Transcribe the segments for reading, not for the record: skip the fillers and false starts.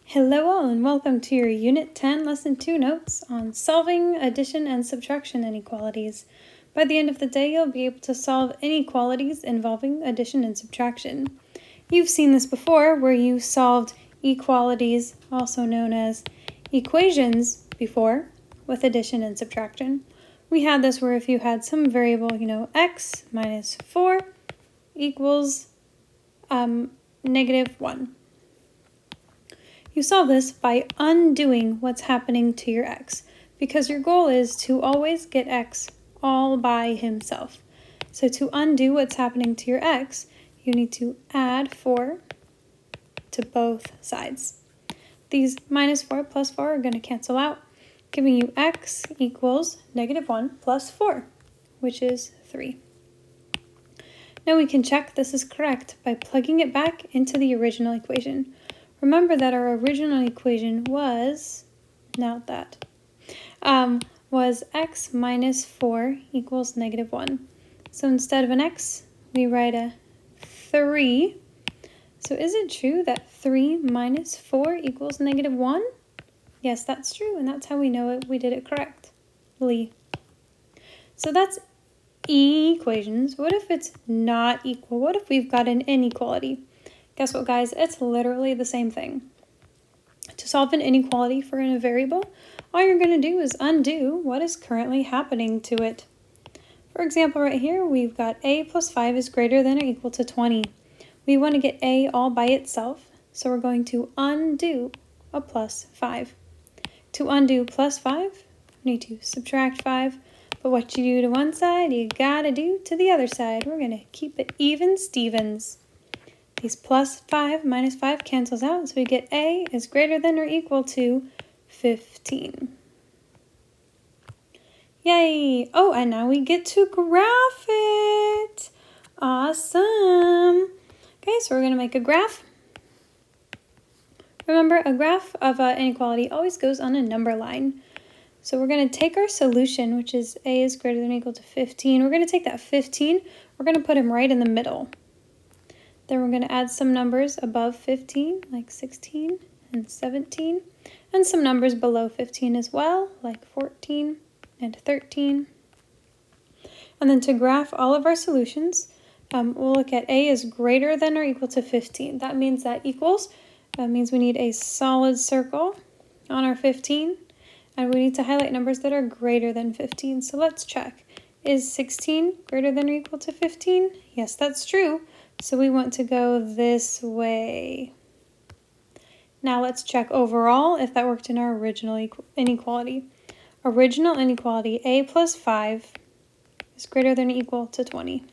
Hello all and welcome to your Unit 10 Lesson 2 notes on solving addition and subtraction inequalities. By the end of the day, you'll be able to solve inequalities involving addition and subtraction. You've seen this before where you solved equalities, also known as equations, before with addition and subtraction. We had this where if you had some variable, x minus 4 equals negative 1. You solve this by undoing what's happening to your x, because your goal is to always get x all by himself. So to undo what's happening to your x, you need to add 4 to both sides. These minus 4 plus 4 are going to cancel out, giving you x equals negative 1 plus 4, which is 3. Now we can check this is correct by plugging it back into the original equation. Remember that our original equation was x minus 4 equals negative 1. So instead of an x, we write a 3. So is it true that 3 minus 4 equals negative 1? Yes, that's true, and that's how we know we did it correctly. So that's equations. What if it's not equal? What if we've got an inequality? Guess what, guys? It's literally the same thing. To solve an inequality for a variable, all you're going to do is undo what is currently happening to it. For example, right here, we've got a plus 5 is greater than or equal to 20. We want to get a all by itself, so we're going to undo a plus 5. To undo plus 5, we need to subtract 5. But what you do to one side, you gotta do to the other side. We're going to keep it even Stevens. These plus 5 minus 5 cancels out, so we get a is greater than or equal to 15. Yay! Oh, and now we get to graph it. Awesome. Okay, so we're going to make a graph. Remember, a graph of inequality always goes on a number line. So we're going to take our solution, which is a is greater than or equal to 15. We're going to take that 15, we're going to put him right in the middle. Then we're going to add some numbers above 15, like 16 and 17, and some numbers below 15 as well, like 14 and 13. And then to graph all of our solutions, we'll look at a is greater than or equal to 15. That means that means we need a solid circle on our 15, and we need to highlight numbers that are greater than 15. So let's check. Is 16 greater than or equal to 15? Yes, that's true. So we want to go this way. Now let's check overall if that worked in our original inequality. Original inequality, a plus 5 is greater than or equal to 20.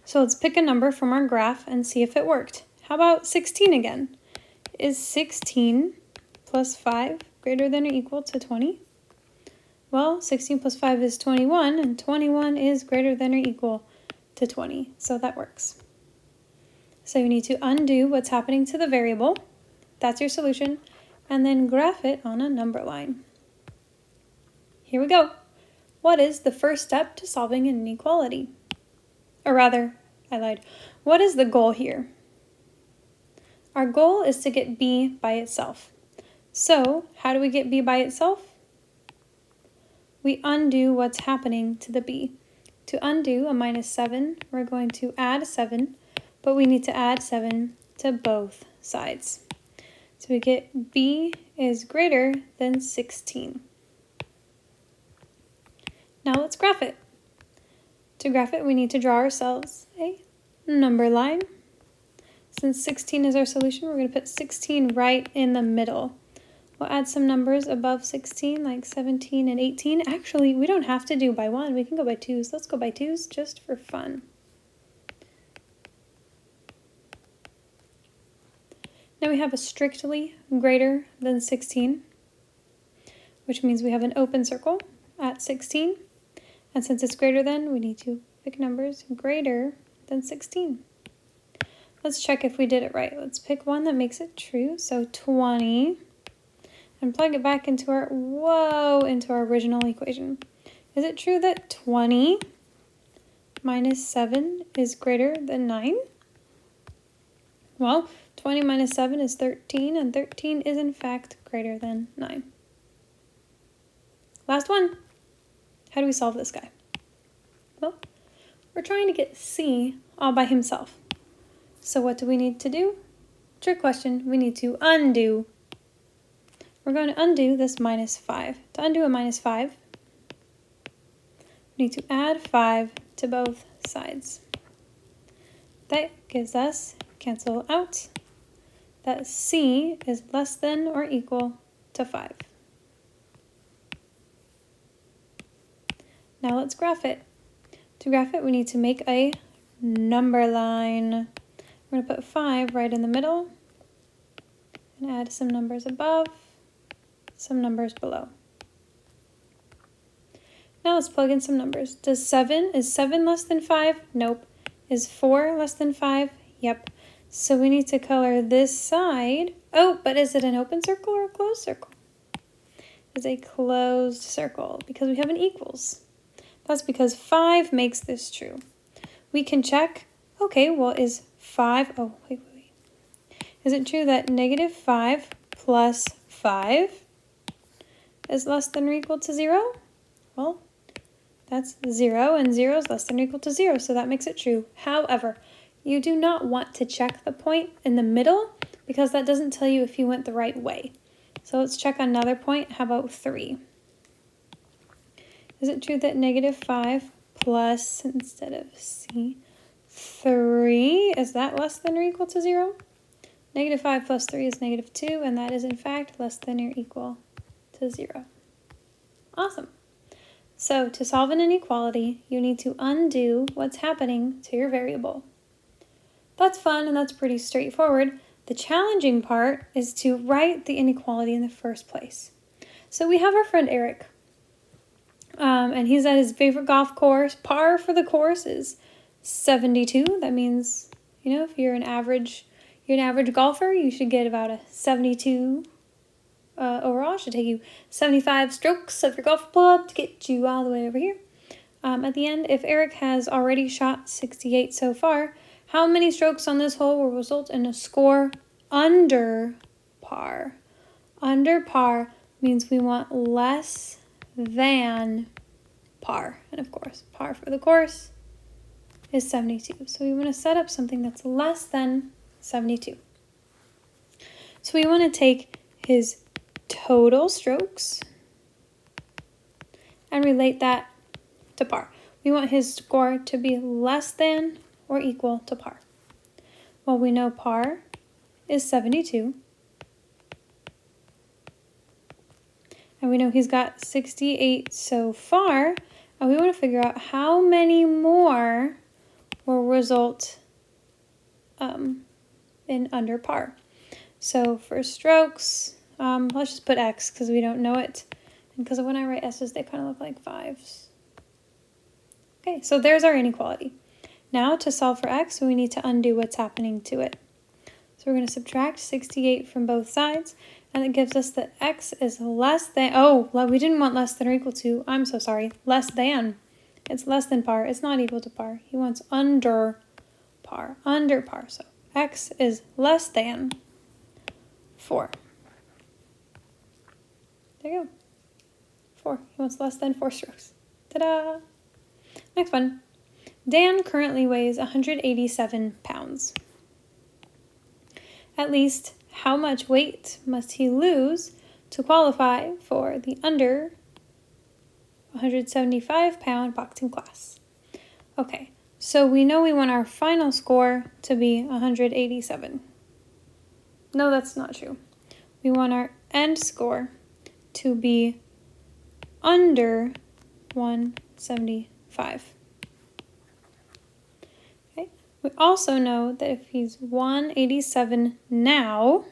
So let's pick a number from our graph and see if it worked. How about 16 again? Is 16 plus 5 greater than or equal to 20? Well, 16 plus 5 is 21, and 21 is greater than or equal to 20, so that works. So you need to undo what's happening to the variable, that's your solution, and then graph it on a number line. Here we go. What is the first step to solving an inequality? Or rather, I lied. What is the goal here? Our goal is to get b by itself. So how do we get b by itself? We undo what's happening to the b. To undo a minus 7, we're going to add 7, but we need to add 7 to both sides. So we get b is greater than 16. Now let's graph it. To graph it, we need to draw ourselves a number line. Since 16 is our solution, we're going to put 16 right in the middle. We'll add some numbers above 16, like 17 and 18. Actually, we don't have to do by 1. We can go by 2s. Let's go by 2s just for fun. Now we have a strictly greater than 16, which means we have an open circle at 16. And since it's greater than, we need to pick numbers greater than 16. Let's check if we did it right. Let's pick one that makes it true. So 20. And plug it back into our original equation. Is it true that 20 minus 7 is greater than 9? Well, 20 minus 7 is 13, and 13 is in fact greater than 9. Last one. How do we solve this guy? Well, we're trying to get C all by himself. So what do we need to do? Trick question, we need to undo. We're going to undo this minus 5. To undo a minus 5, we need to add 5 to both sides. That gives us, cancel out, that C is less than or equal to 5. Now let's graph it. To graph it, we need to make a number line. We're going to put 5 right in the middle and add some numbers above, some numbers below. Now let's plug in some numbers. Is 7 less than 5? Nope. Is 4 less than 5? Yep. So we need to color this side. Oh, but is it an open circle or a closed circle? It's a closed circle because we have an equals. That's because 5 makes this true. We can check, okay, well, is 5, oh, wait. Is it true that negative 5 plus 5 is less than or equal to 0? Well, that's 0, and 0 is less than or equal to 0, so that makes it true. However, you do not want to check the point in the middle because that doesn't tell you if you went the right way. So let's check another point. How about 3? Is it true that negative 5 plus, instead of C, 3, is that less than or equal to 0? Negative 5 plus 3 is negative 2, and that is in fact less than or equal to 0. Awesome. So to solve an inequality, you need to undo what's happening to your variable. That's fun and that's pretty straightforward. The challenging part is to write the inequality in the first place. So we have our friend Eric, and he's at his favorite golf course. Par for the course is 72. That means, you know, if you're an average golfer, you should get about a 72 overall. It should take you 75 strokes of your golf club to get you all the way over here. At the end, if Eric has already shot 68 so far, how many strokes on this hole will result in a score under par? Under par means we want less than par. And of course, par for the course is 72. So we want to set up something that's less than 72. So we want to take his total strokes and relate that to par. We want his score to be less than or equal to par. Well, we know par is 72. And we know he's got 68 so far. And we want to figure out how many more will result in under par. So for strokes, let's just put X because we don't know it. And because when I write S's, they kind of look like 5s. Okay, so there's our inequality. Now to solve for X, we need to undo what's happening to it. So we're going to subtract 68 from both sides, and it gives us that X is less than, oh, well, we didn't want less than or equal to, I'm so sorry, less than. It's less than par, it's not equal to par. He wants under par, so X is less than 4. There you go. 4, he wants less than 4 strokes. Ta-da! Next one. Dan currently weighs 187 pounds. At least how much weight must he lose to qualify for the under 175-pound boxing class? Okay, so we know we want our final score to be 187. No, that's not true. We want our end score to be under 175. We also know that if he's 187 now,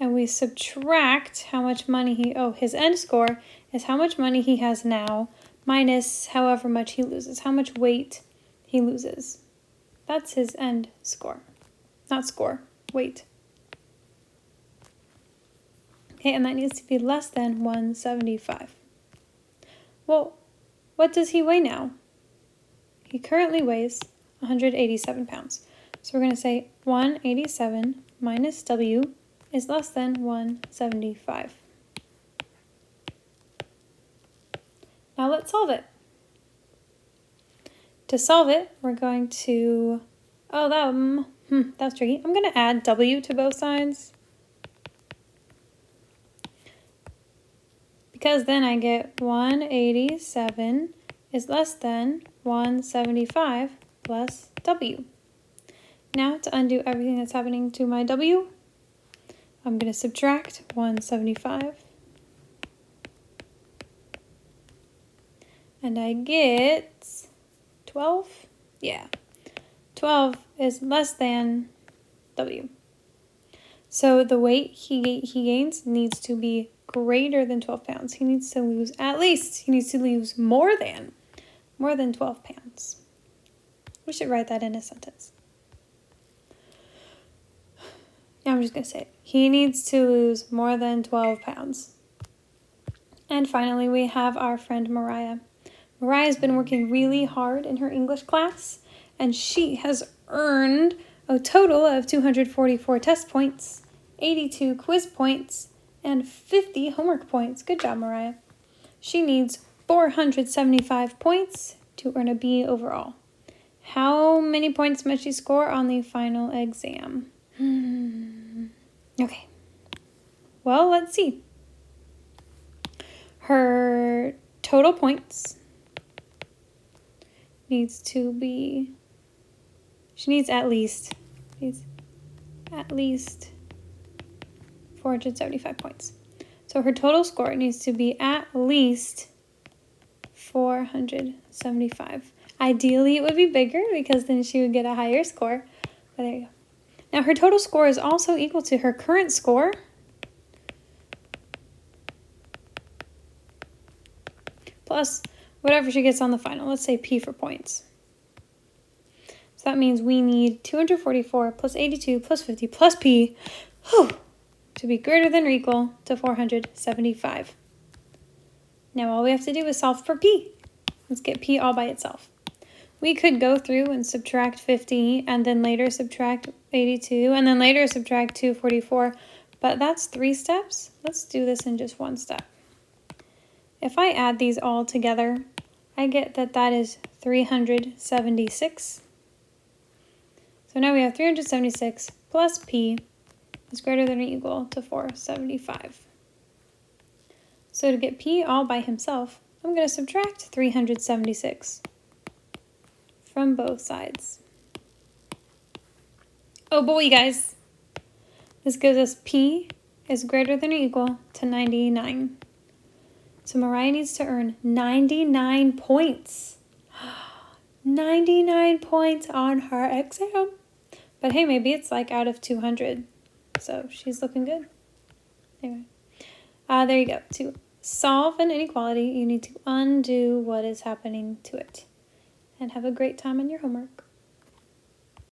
and we subtract how much money his end score is how much money he has now minus however much he loses, how much weight he loses. That's his end score. Not score, weight. Okay, and that needs to be less than 175. Well, what does he weigh now? He currently weighs 187 pounds. So we're going to say 187 minus W is less than 175. Now let's solve it. To solve it, we're going to, that's tricky. I'm going to add W to both sides, because then I get 187 is less than 175 plus W. Now to undo everything that's happening to my W, I'm going to subtract 175. And I get 12. Yeah, 12 is less than W. So the weight he gains needs to be greater than 12 pounds. He needs to lose more than 12 pounds. We should write that in a sentence. I'm just going to say it. He needs to lose more than 12 pounds. And finally, we have our friend Mariah. Mariah's been working really hard in her English class, and she has earned a total of 244 test points, 82 quiz points, and 50 homework points. Good job, Mariah. She needs 475 points to earn a B overall. How many points must she score on the final exam? Okay. Well, let's see. Her total points needs to be, she needs at least 475 points. So her total score needs to be at least 475. Ideally, it would be bigger because then she would get a higher score. But there you go. Now, her total score is also equal to her current score plus whatever she gets on the final. Let's say P for points. So that means we need 244 plus 82 plus 50 plus P to be greater than or equal to 475. Now all we have to do is solve for P. Let's get P all by itself. We could go through and subtract 50 and then later subtract 82 and then later subtract 244, but that's 3 steps. Let's do this in just 1 step. If I add these all together, I get that is 376. So now we have 376 plus P is greater than or equal to 475. So to get P all by himself, I'm going to subtract 376 from both sides. Oh boy, guys. This gives us P is greater than or equal to 99. So Mariah needs to earn 99 points. 99 points on her exam. But hey, maybe it's like out of 200. So she's looking good. Anyway, there you go. To solve an inequality, you need to undo what is happening to it. And have a great time on your homework.